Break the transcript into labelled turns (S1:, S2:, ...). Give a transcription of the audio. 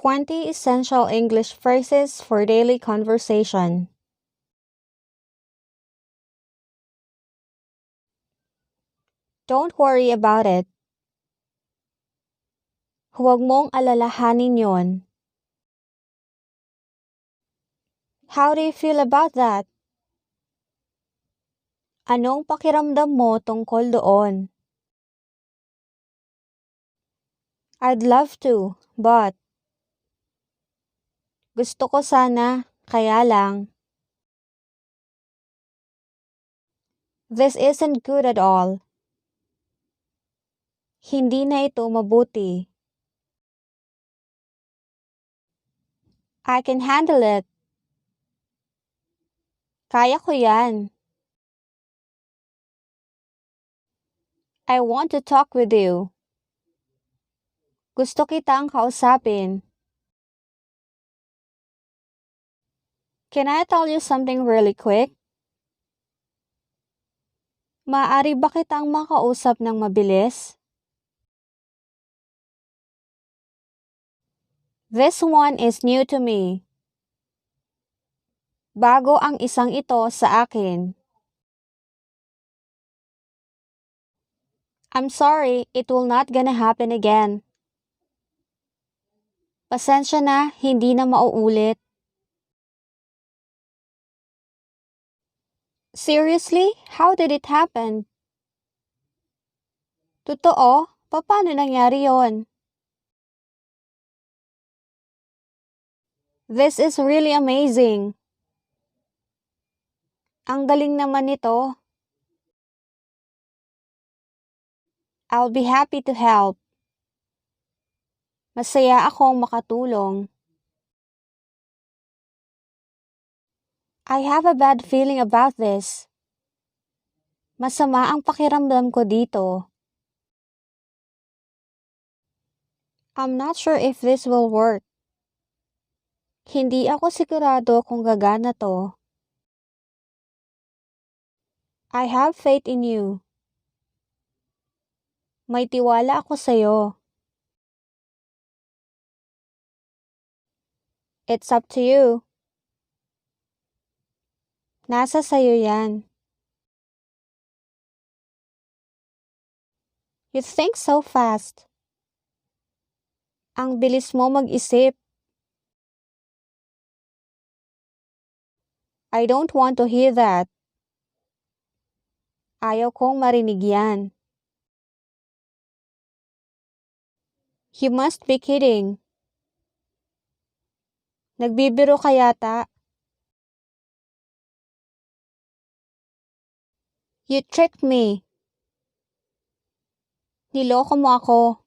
S1: 20 Essential English Phrases for Daily Conversation. Don't worry about it. Huwag mong alalahanin yon. How do you feel about that? Anong pakiramdam mo tungkol doon? I'd love to, but gusto ko sana, kaya lang. This isn't good at all. Hindi na ito mabuti. I can handle it. Kaya ko yan. I want to talk with you. Gusto kitang kausapin. Can I tell you something really quick? Maaari ba kitang makausap ng mabilis? This one is new to me. Bago ang isang ito sa akin. I'm sorry, it will not gonna happen again. Pasensya na, hindi na mauulit. Seriously? How did it happen? Totoo? Paano nangyari yon? This is really amazing. Ang galing naman nito. I'll be happy to help. Masaya akong makatulong. I have a bad feeling about this. Masama ang pakiramdam ko dito. I'm not sure if this will work. Hindi ako sigurado kung gagana to. I have faith in you. May tiwala ako sa'yo. It's up to you. Nasa sa'yo yan. You think so fast. Ang bilis mo mag-isip. I don't want to hear that. Ayaw kong marinig yan. You must be kidding. Nagbibiro ka yata. You tricked me. Niloko mo ako.